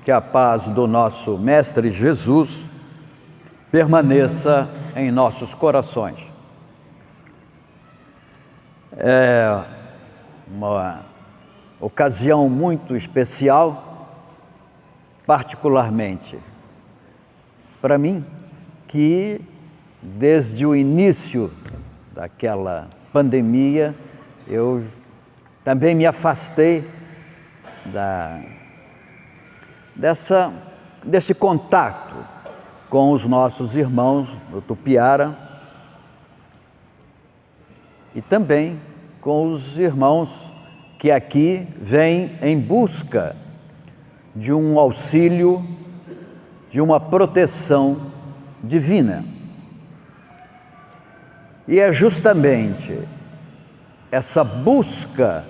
que a paz do nosso Mestre Jesus permaneça em nossos corações. É uma ocasião muito especial, particularmente para mim, que desde o início daquela pandemia eu também me afastei desse contato com os nossos irmãos do Tupiara e também com os irmãos que aqui vêm em busca de um auxílio, de uma proteção divina. E é justamente essa busca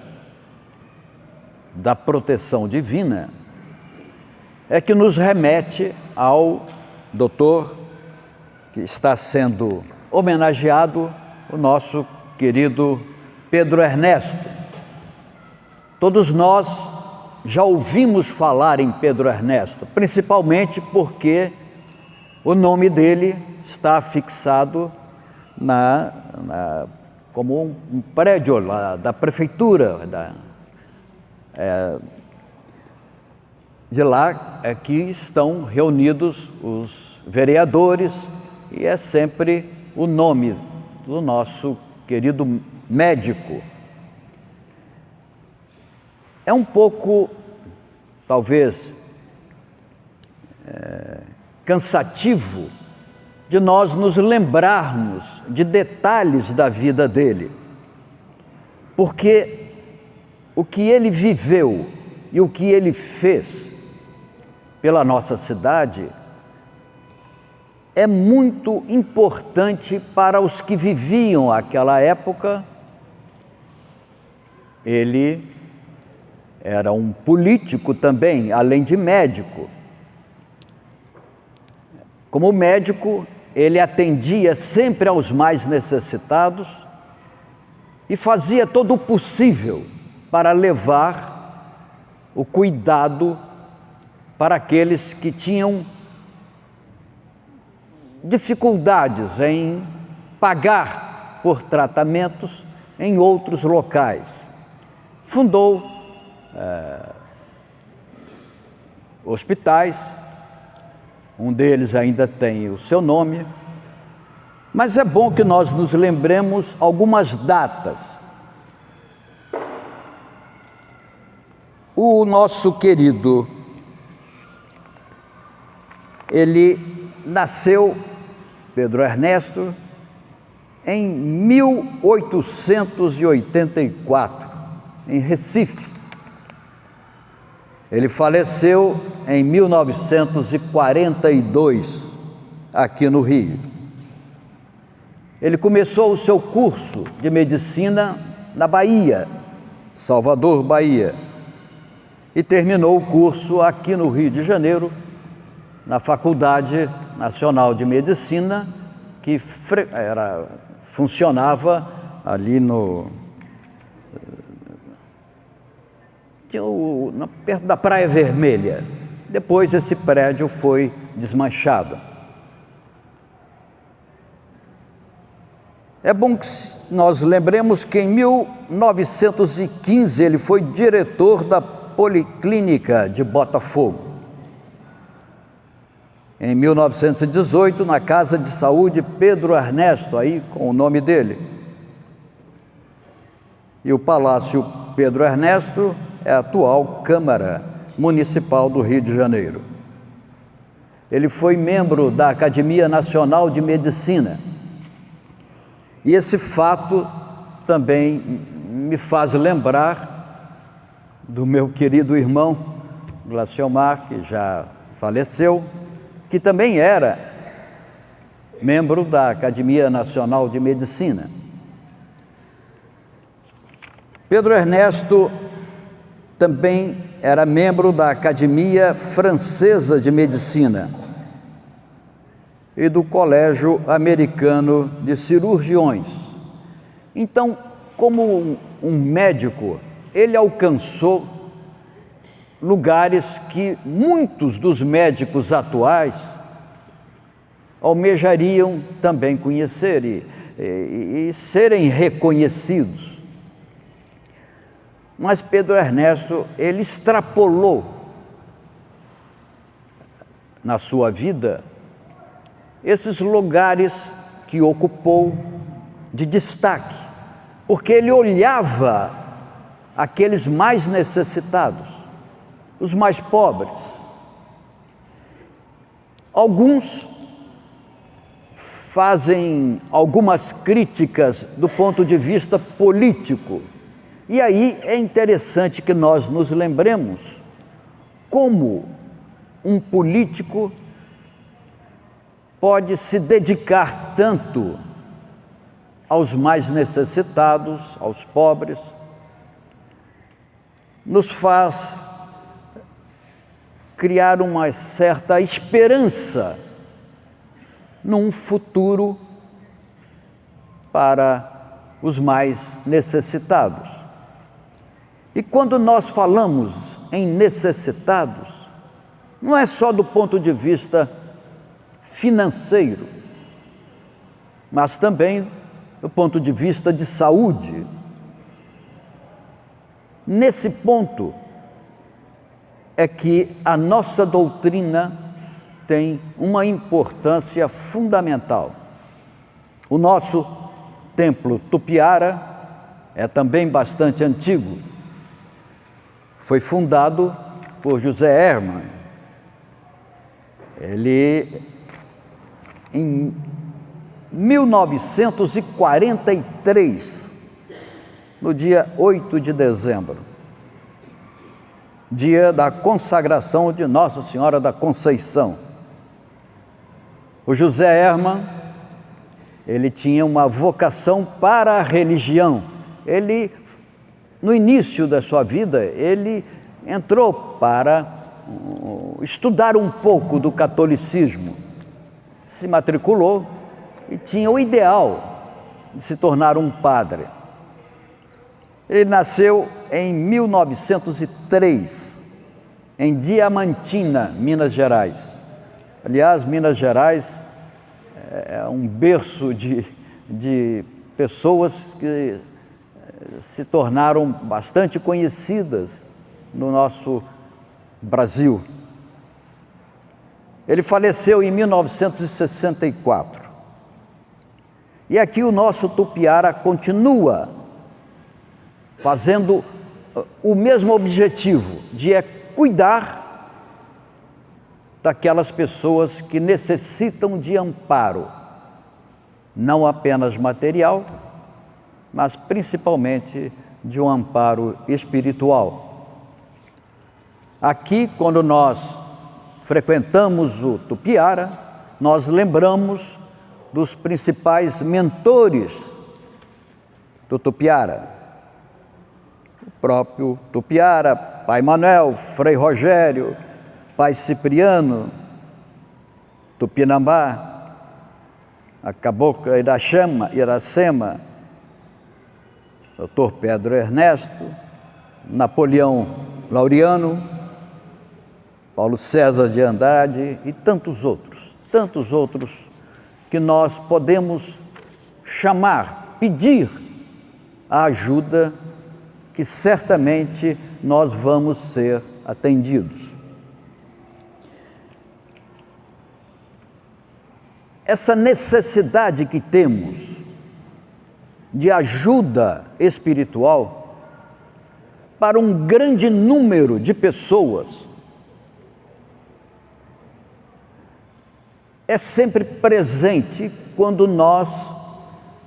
da proteção divina é que nos remete ao doutor que está sendo homenageado, o nosso querido Pedro Ernesto. Todos nós já ouvimos falar em Pedro Ernesto, principalmente porque o nome dele está fixado como um prédio lá da prefeitura, de lá é que estão reunidos os vereadores e é sempre o nome do nosso querido médico. É um pouco, talvez, cansativo de nós nos lembrarmos de detalhes da vida dele, porque o que ele viveu e o que ele fez pela nossa cidade é muito importante para os que viviam aquela época. Ele era um político também, além de médico. Como médico, ele atendia sempre aos mais necessitados e fazia todo o possível para levar o cuidado para aqueles que tinham dificuldades em pagar por tratamentos em outros locais. Fundou hospitais, um deles ainda tem o seu nome, mas é bom que nós nos lembremos algumas datas. O nosso querido, ele nasceu, Pedro Ernesto, em 1884, em Recife. Ele faleceu em 1942, aqui no Rio. Ele começou o seu curso de medicina na Bahia, Salvador, Bahia, e terminou o curso aqui no Rio de Janeiro, na Faculdade Nacional de Medicina, que funcionava ali perto da Praia Vermelha. Depois esse prédio foi desmanchado. É bom que nós lembremos que em 1915 ele foi diretor da Policlínica de Botafogo. Em 1918, na Casa de Saúde Pedro Ernesto, aí com o nome dele. E o Palácio Pedro Ernesto é a atual Câmara Municipal do Rio de Janeiro. Ele foi membro da Academia Nacional de Medicina. E esse fato também me faz lembrar do meu querido irmão Glaciomar, que já faleceu, que também era membro da Academia Nacional de Medicina. Pedro Ernesto também era membro da Academia Francesa de Medicina e do Colégio Americano de Cirurgiões. Então, como um médico, ele alcançou lugares que muitos dos médicos atuais almejariam também conhecer e serem reconhecidos. Mas Pedro Ernesto, ele extrapolou na sua vida esses lugares que ocupou de destaque, porque ele olhava aqueles mais necessitados, os mais pobres. Alguns fazem algumas críticas do ponto de vista político, e aí é interessante que nós nos lembremos como um político pode se dedicar tanto aos mais necessitados, aos pobres, nos faz criar uma certa esperança num futuro para os mais necessitados. E quando nós falamos em necessitados, não é só do ponto de vista financeiro, mas também do ponto de vista de saúde. Nesse ponto é que a nossa doutrina tem uma importância fundamental. O nosso templo Tupiara é também bastante antigo. Foi fundado por José Hermann. Ele, em 1943, no dia 8 de dezembro, dia da consagração de Nossa Senhora da Conceição. O José Hermann, ele tinha uma vocação para a religião. Ele, no início da sua vida, ele entrou para estudar um pouco do catolicismo. Se matriculou e tinha o ideal de se tornar um padre. Ele nasceu em 1903, em Diamantina, Minas Gerais. Aliás, Minas Gerais é um berço de pessoas que se tornaram bastante conhecidas no nosso Brasil. Ele faleceu em 1964. E aqui o nosso Tupiara continua fazendo o mesmo objetivo, de cuidar daquelas pessoas que necessitam de amparo, não apenas material, mas principalmente de um amparo espiritual. Aqui, quando nós frequentamos o Tupiara, nós lembramos dos principais mentores do Tupiara. O próprio Tupiara, Pai Manuel, Frei Rogério, Pai Cipriano, Tupinambá, a Cabocla Iracema, Dr. Pedro Ernesto, Napoleão Laureano, Paulo César de Andrade e tantos outros que nós podemos chamar, pedir a ajuda que certamente nós vamos ser atendidos. Essa necessidade que temos de ajuda espiritual para um grande número de pessoas é sempre presente quando nós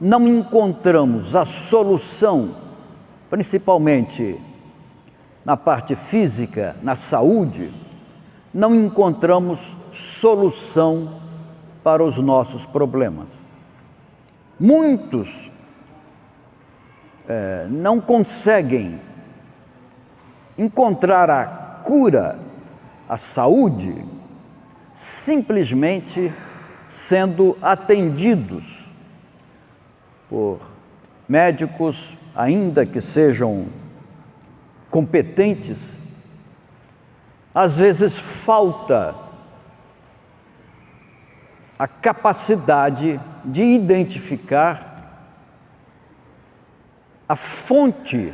não encontramos a solução, principalmente na parte física, na saúde, não encontramos solução para os nossos problemas. Muitos não conseguem encontrar a cura, a saúde, simplesmente sendo atendidos por médicos, ainda que sejam competentes, às vezes falta a capacidade de identificar a fonte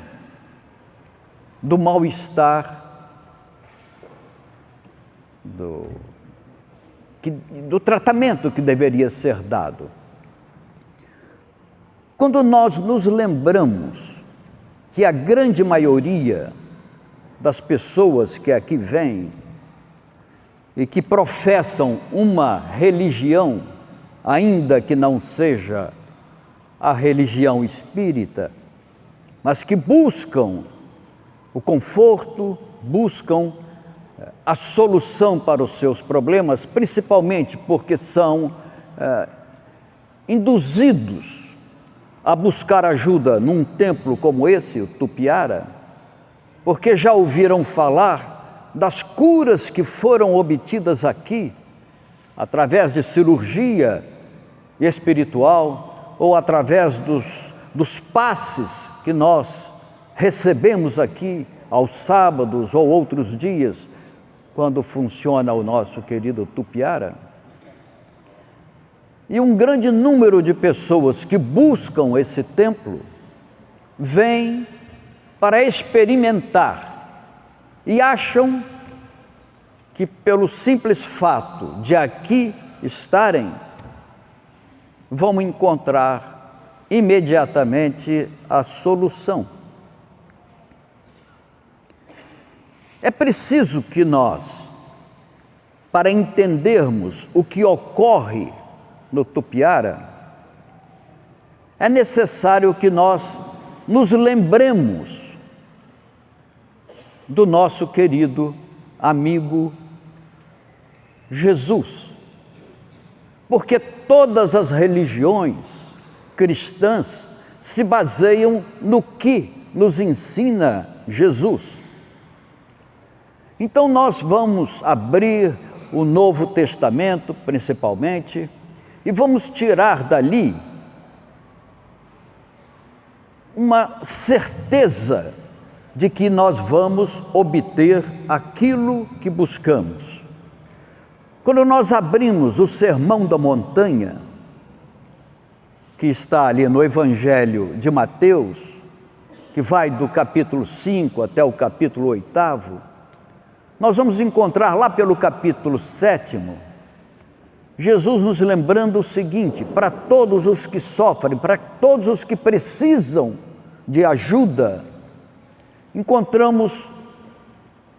do mal-estar, do tratamento que deveria ser dado. Quando nós nos lembramos que a grande maioria das pessoas que aqui vêm e que professam uma religião, ainda que não seja a religião espírita, mas que buscam o conforto, buscam a solução para os seus problemas, principalmente porque são induzidos a buscar ajuda num templo como esse, o Tupiara, porque já ouviram falar das curas que foram obtidas aqui, através de cirurgia espiritual ou através dos passes que nós recebemos aqui aos sábados ou outros dias, quando funciona o nosso querido Tupiara. E um grande número de pessoas que buscam esse templo vêm para experimentar e acham que pelo simples fato de aqui estarem, vão encontrar imediatamente a solução. É preciso que nós, para entendermos o que ocorre no Tupiara, é necessário que nós nos lembremos do nosso querido amigo Jesus. Porque todas as religiões cristãs se baseiam no que nos ensina Jesus. Então nós vamos abrir o Novo Testamento, principalmente, e vamos tirar dali uma certeza de que nós vamos obter aquilo que buscamos. Quando nós abrimos o Sermão da Montanha, que está ali no Evangelho de Mateus, que vai do capítulo 5 até o capítulo 8, nós vamos encontrar lá pelo capítulo 7, Jesus nos lembrando o seguinte: para todos os que sofrem, para todos os que precisam de ajuda, encontramos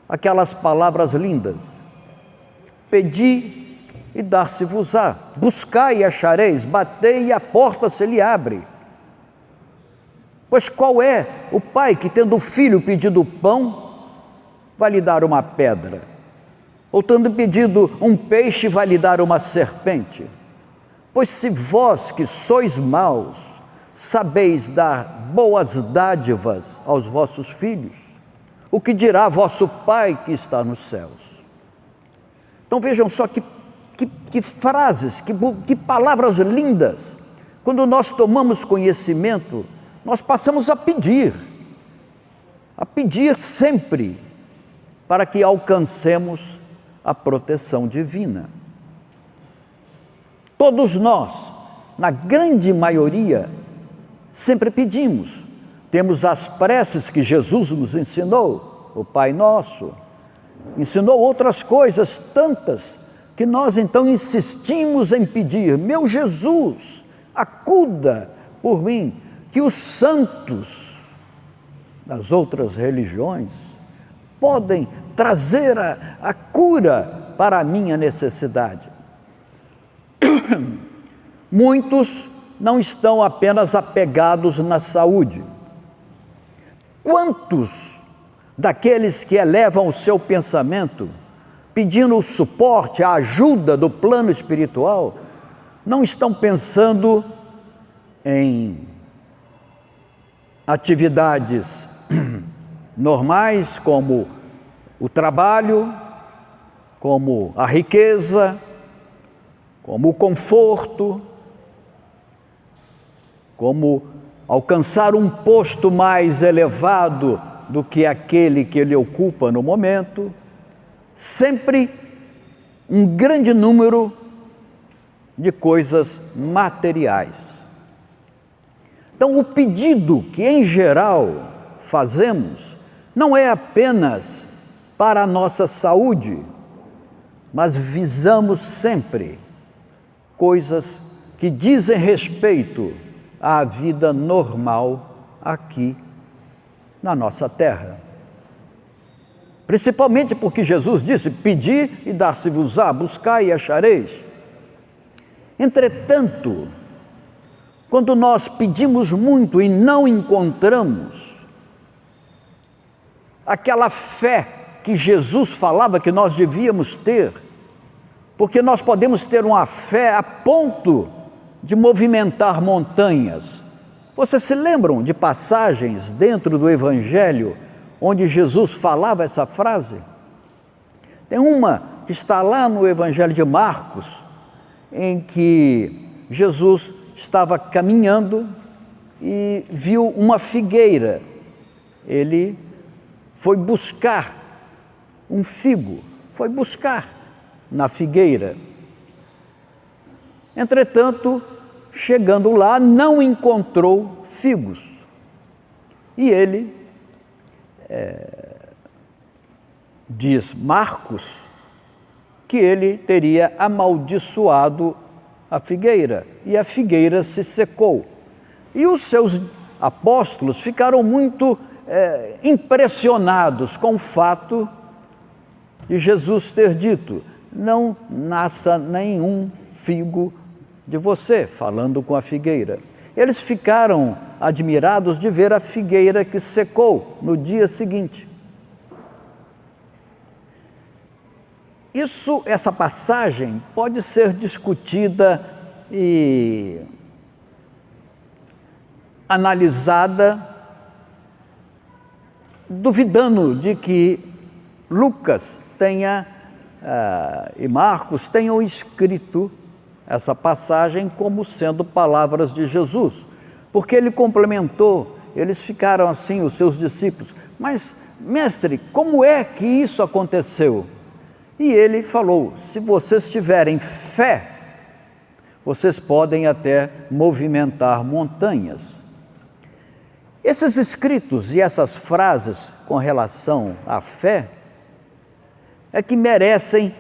aquelas palavras lindas: pedi e dar-se-vos-á, buscai e achareis, batei e a porta se lhe abre. Pois qual é o pai que, tendo o filho pedido pão, vai lhe dar uma pedra? Ou tendo pedido um peixe, vai lhe dar uma serpente? Pois se vós que sois maus, sabeis dar boas dádivas aos vossos filhos, o que dirá vosso Pai que está nos céus? Então vejam só que frases, que palavras lindas. Quando nós tomamos conhecimento, nós passamos a pedir sempre, para que alcancemos a proteção divina. Todos nós, na grande maioria, sempre pedimos. Temos as preces que Jesus nos ensinou, o Pai Nosso, ensinou outras coisas tantas, que nós então insistimos em pedir: meu Jesus, acuda por mim. Que os santos das outras religiões podem trazer a cura para a minha necessidade. Muitos não estão apenas apegados na saúde. Quantos daqueles que elevam o seu pensamento, pedindo o suporte, a ajuda do plano espiritual, não estão pensando em atividades normais, como o trabalho, como a riqueza, como o conforto, como alcançar um posto mais elevado do que aquele que ele ocupa no momento, sempre um grande número de coisas materiais. Então, o pedido que, em geral, fazemos não é apenas para a nossa saúde, mas visamos sempre coisas que dizem respeito à vida normal aqui na nossa terra. Principalmente porque Jesus disse: pedi e dar-se-vos-á, buscai e achareis. Entretanto, quando nós pedimos muito e não encontramos aquela fé que Jesus falava que nós devíamos ter, porque nós podemos ter uma fé a ponto de movimentar montanhas. Vocês se lembram de passagens dentro do Evangelho onde Jesus falava essa frase? Tem uma que está lá no Evangelho de Marcos, em que Jesus estava caminhando e viu uma figueira. Ele foi buscar um figo, foi buscar na figueira. Entretanto, chegando lá, não encontrou figos. E ele, diz Marcos, que ele teria amaldiçoado a figueira, e a figueira se secou. E os seus apóstolos ficaram muito impressionados com o fato de Jesus ter dito: não nasça nenhum figo de você, falando com a figueira. Eles ficaram admirados de ver a figueira que secou no dia seguinte. Essa passagem pode ser discutida e analisada, duvidando de que Lucas e Marcos tenham escrito essa passagem como sendo palavras de Jesus, porque ele complementou. Eles ficaram assim, os seus discípulos: mas, mestre, como é que isso aconteceu? E ele falou: se vocês tiverem fé, vocês podem até movimentar montanhas. Esses escritos e essas frases com relação à fé é que merecem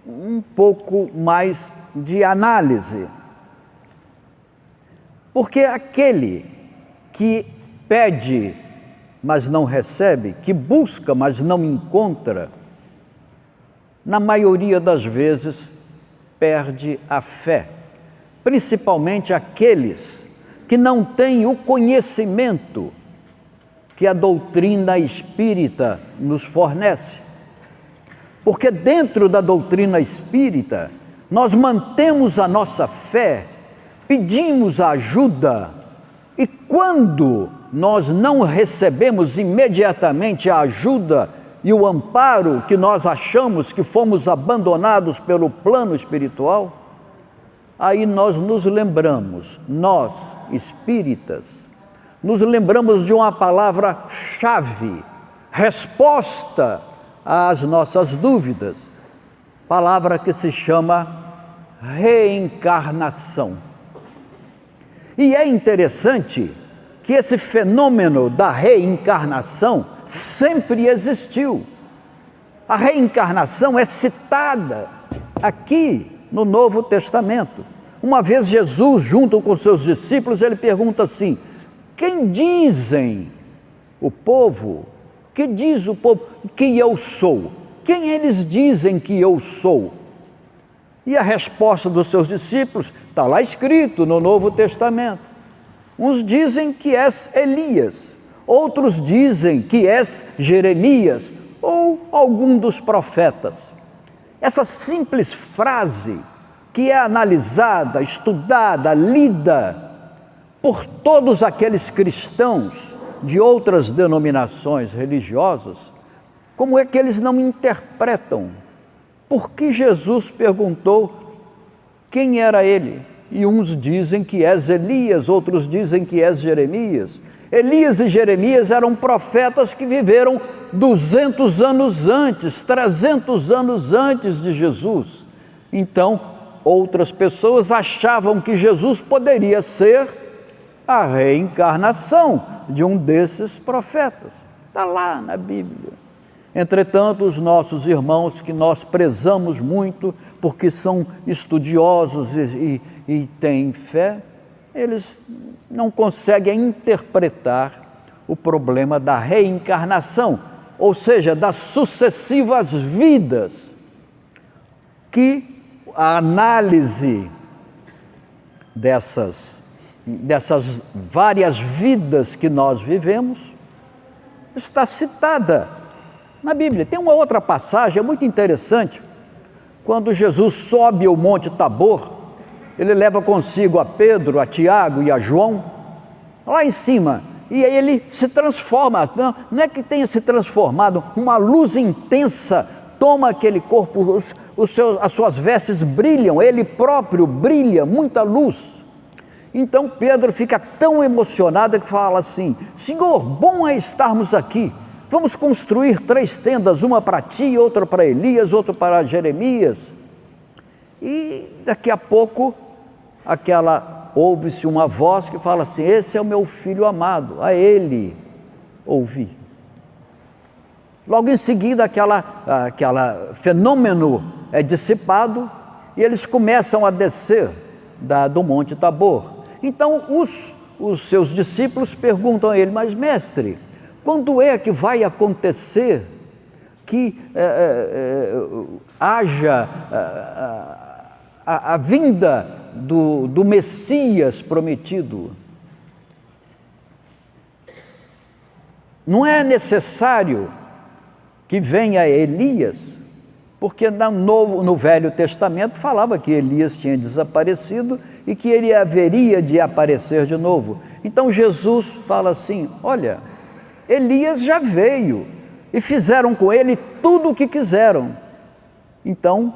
um pouco mais de análise. Porque aquele que pede, mas não recebe, que busca, mas não encontra, na maioria das vezes perde a fé, principalmente aqueles que não têm o conhecimento que a doutrina espírita nos fornece. Porque dentro da doutrina espírita, nós mantemos a nossa fé, pedimos ajuda, e quando nós não recebemos imediatamente a ajuda e o amparo que nós achamos que fomos abandonados pelo plano espiritual, aí nós nos lembramos, nós espíritas, nos lembramos de uma palavra-chave, resposta às nossas dúvidas, palavra que se chama reencarnação. E é interessante que esse fenômeno da reencarnação sempre existiu. A reencarnação é citada aqui no Novo Testamento. Uma vez Jesus, junto com seus discípulos, ele pergunta assim: quem dizem o povo, que diz o povo que eu sou? Quem eles dizem que eu sou? E a resposta dos seus discípulos está lá escrito no Novo Testamento. Uns dizem que és Elias, outros dizem que és Jeremias ou algum dos profetas. Essa simples frase, que é analisada, estudada, lida por todos aqueles cristãos de outras denominações religiosas, como é que eles não interpretam? Por que Jesus perguntou quem era ele? E uns dizem que és Elias, outros dizem que és Jeremias. Elias e Jeremias eram profetas que viveram 200 anos antes, 300 anos antes de Jesus. Então, outras pessoas achavam que Jesus poderia ser a reencarnação de um desses profetas. Está lá na Bíblia. Entretanto, os nossos irmãos, que nós prezamos muito, porque são estudiosos e têm fé, eles não conseguem interpretar o problema da reencarnação, ou seja, das sucessivas vidas, que a análise dessas várias vidas que nós vivemos está citada na Bíblia. Tem uma outra passagem muito interessante, quando Jesus sobe ao Monte Tabor, ele leva consigo a Pedro, a Tiago e a João, lá em cima, e aí ele se transforma, não é que tenha se transformado, uma luz intensa toma aquele corpo, as suas vestes brilham, ele próprio brilha, muita luz. Então Pedro fica tão emocionado que fala assim: Senhor, bom é estarmos aqui, vamos construir 3 tendas, uma para ti, outra para Elias, outra para Jeremias. E daqui a pouco, ouve-se uma voz que fala assim: esse é o meu filho amado, a ele ouvi. Logo em seguida, aquele fenômeno é dissipado e eles começam a descer do Monte Tabor. Então os seus discípulos perguntam a ele: mas mestre, quando é que vai acontecer que haja a vinda do Messias prometido? Não é necessário que venha Elias, porque no Velho Testamento falava que Elias tinha desaparecido e que ele haveria de aparecer de novo. Então Jesus fala assim: olha, Elias já veio e fizeram com ele tudo o que quiseram. Então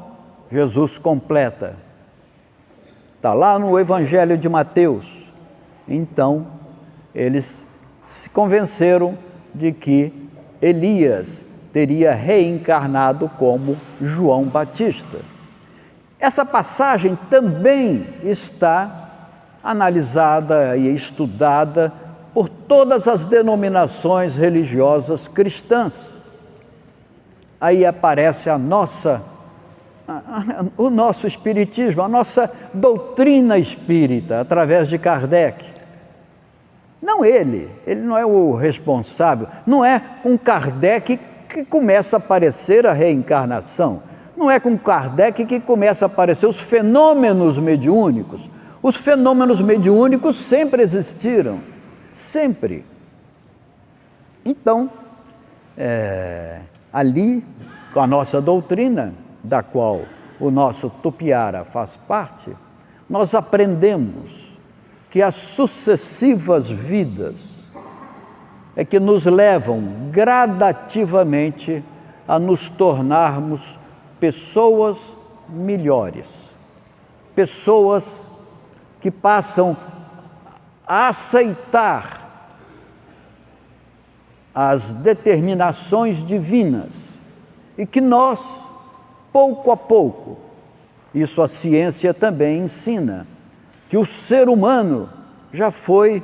Jesus completa, está lá no Evangelho de Mateus. Então eles se convenceram de que Elias teria reencarnado como João Batista. Essa passagem também está analisada e estudada por todas as denominações religiosas cristãs. Aí aparece o nosso espiritismo, a nossa doutrina espírita, através de Kardec. Não ele não é o responsável, não é com Kardec que começa a aparecer a reencarnação, não é com Kardec que começa a aparecer os fenômenos mediúnicos. Os fenômenos mediúnicos sempre existiram, sempre. Então, ali, com a nossa doutrina, da qual o nosso Tupiara faz parte, nós aprendemos que as sucessivas vidas é que nos levam gradativamente a nos tornarmos pessoas melhores, pessoas que passam a aceitar as determinações divinas e que nós, pouco a pouco, isso a ciência também ensina, que o ser humano já foi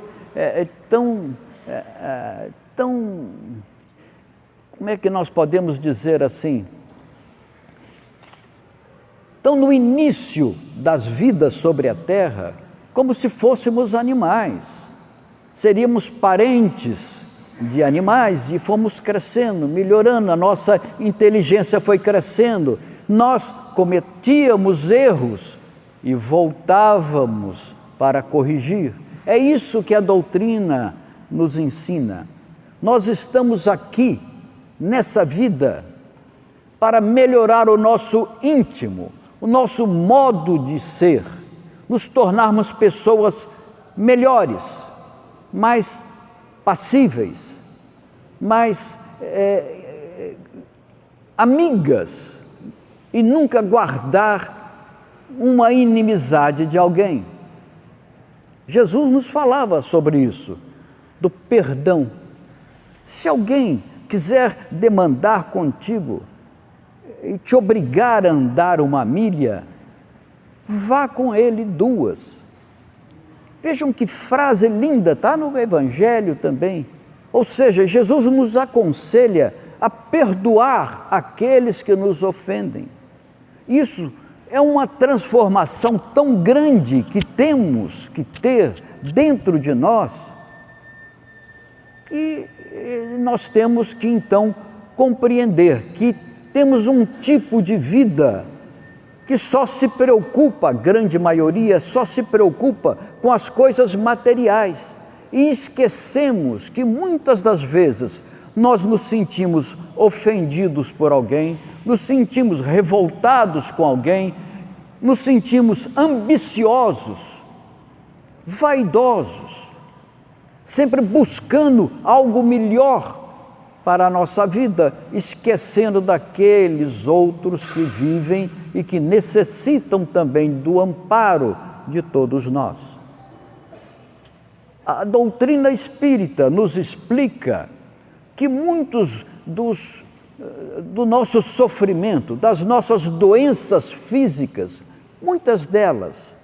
tão, como é que nós podemos dizer assim, tão no início das vidas sobre a Terra, como se fôssemos animais, seríamos parentes de animais e fomos crescendo, melhorando, a nossa inteligência foi crescendo, nós cometíamos erros e voltávamos para corrigir. É isso que a doutrina nos ensina. Nós estamos aqui, nessa vida, para melhorar o nosso íntimo, o nosso modo de ser, nos tornarmos pessoas melhores, mais passíveis, mais amigas, e nunca guardar uma inimizade de alguém. Jesus nos falava sobre isso. do perdão. Se alguém quiser demandar contigo e te obrigar a andar 1 milha, vá com ele 2. Vejam que frase linda, está no Evangelho também. Ou seja, Jesus nos aconselha a perdoar aqueles que nos ofendem. Isso é uma transformação tão grande que temos que ter dentro de nós, que nós temos que então compreender que temos um tipo de vida que só se preocupa, a grande maioria, só se preocupa com as coisas materiais. E esquecemos que muitas das vezes nós nos sentimos ofendidos por alguém, nos sentimos revoltados com alguém, nos sentimos ambiciosos, vaidosos, sempre buscando algo melhor para a nossa vida, esquecendo daqueles outros que vivem e que necessitam também do amparo de todos nós. A doutrina espírita nos explica que muitos do nosso sofrimento, das nossas doenças físicas, muitas delas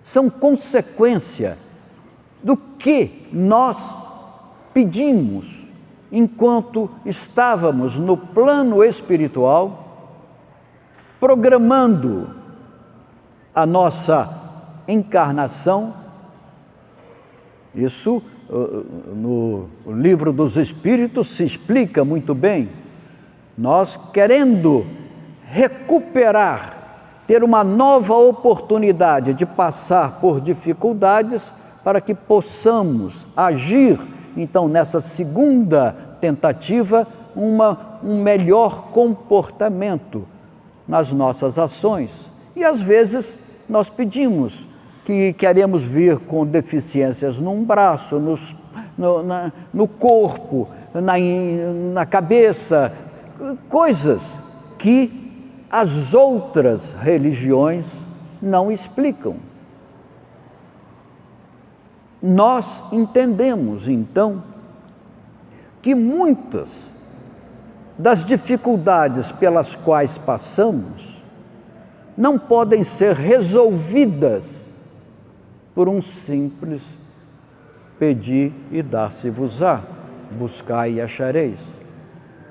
são consequência do que nós pedimos enquanto estávamos no plano espiritual, programando a nossa encarnação. Isso no Livro dos Espíritos se explica muito bem. Nós querendo recuperar, ter uma nova oportunidade de passar por dificuldades para que possamos agir, então, nessa segunda tentativa, um melhor comportamento nas nossas ações. E às vezes nós pedimos que queremos vir com deficiências num braço, no corpo, na cabeça, coisas que as outras religiões não explicam. Nós entendemos, então, que muitas das dificuldades pelas quais passamos não podem ser resolvidas por um simples pedir e dar-se-vos-á, buscai e achareis.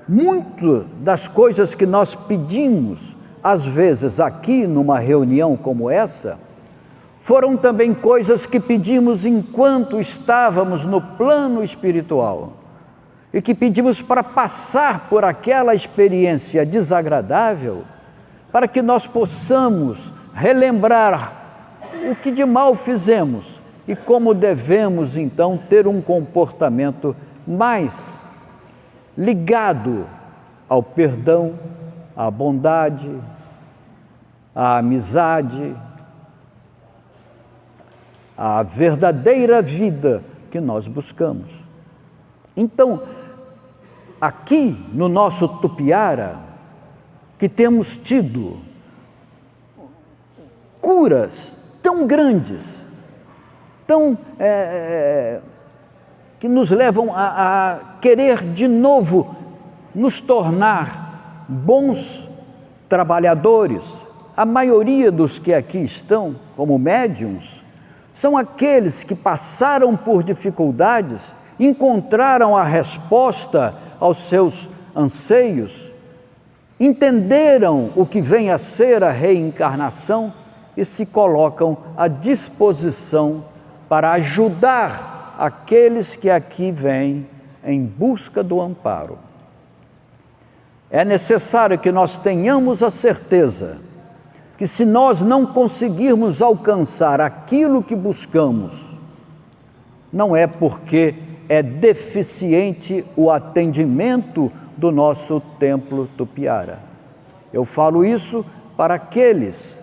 Muito das coisas que nós pedimos, às vezes aqui numa reunião como essa, foram também coisas que pedimos enquanto estávamos no plano espiritual e que pedimos para passar por aquela experiência desagradável, para que nós possamos relembrar o que de mal fizemos e como devemos então ter um comportamento mais ligado ao perdão, à bondade, à amizade, à verdadeira vida que nós buscamos. Então, aqui no nosso Tupiara, que temos tido curas tão grandes, que nos levam a querer de novo nos tornar bons trabalhadores. A maioria dos que aqui estão como médiuns são aqueles que passaram por dificuldades, encontraram a resposta aos seus anseios, entenderam o que vem a ser a reencarnação e se colocam à disposição para ajudar aqueles que aqui vêm em busca do amparo. É necessário que nós tenhamos a certeza que se nós não conseguirmos alcançar aquilo que buscamos, não é porque é deficiente o atendimento do nosso templo Tupiara. Eu falo isso para aqueles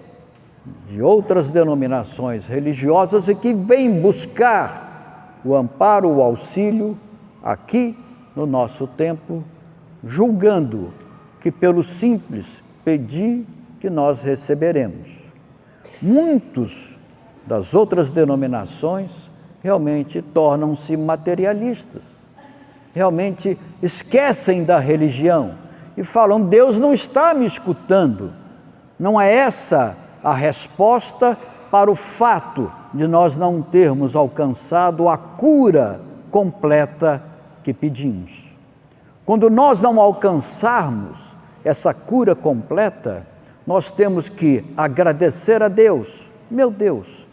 de outras denominações religiosas e que vêm buscar o amparo, o auxílio aqui no nosso templo, julgando que pelo simples pedir que nós receberemos. Muitos das outras denominações realmente tornam-se materialistas, realmente esquecem da religião e falam: Deus não está me escutando. Não é essa a resposta para o fato de nós não termos alcançado a cura completa que pedimos. Quando nós não alcançarmos essa cura completa, nós temos que agradecer a Deus. Meu Deus,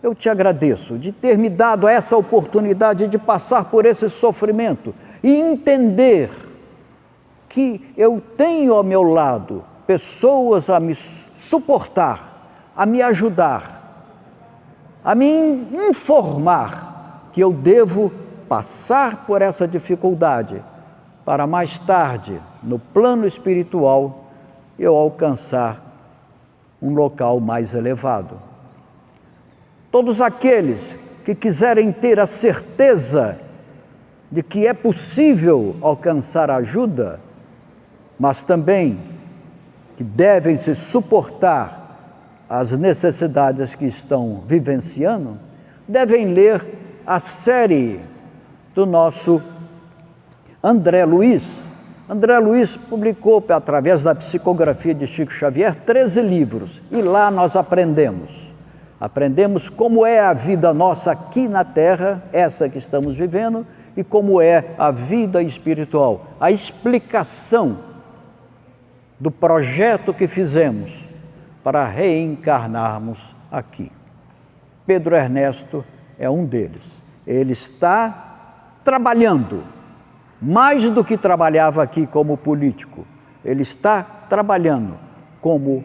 eu te agradeço de ter me dado essa oportunidade de passar por esse sofrimento e entender que eu tenho ao meu lado pessoas a me suportar, a me ajudar, a me informar que eu devo passar por essa dificuldade para mais tarde, no plano espiritual, eu alcançar um local mais elevado. Todos aqueles que quiserem ter a certeza de que é possível alcançar ajuda, mas também que devem se suportar as necessidades que estão vivenciando, devem ler a série do nosso André Luiz. André Luiz publicou, através da psicografia de Chico Xavier, 13 livros, e lá nós aprendemos como é a vida nossa aqui na Terra, essa que estamos vivendo, e como é a vida espiritual, a explicação do projeto que fizemos para reencarnarmos aqui. Pedro Ernesto é um deles. Ele está trabalhando, mais do que trabalhava aqui como político. Ele está trabalhando como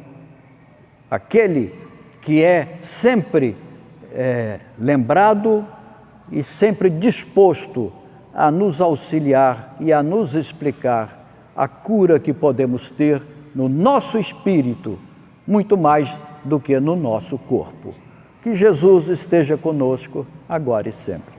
aquele que é sempre lembrado e sempre disposto a nos auxiliar e a nos explicar a cura que podemos ter no nosso espírito, muito mais do que no nosso corpo. Que Jesus esteja conosco agora e sempre.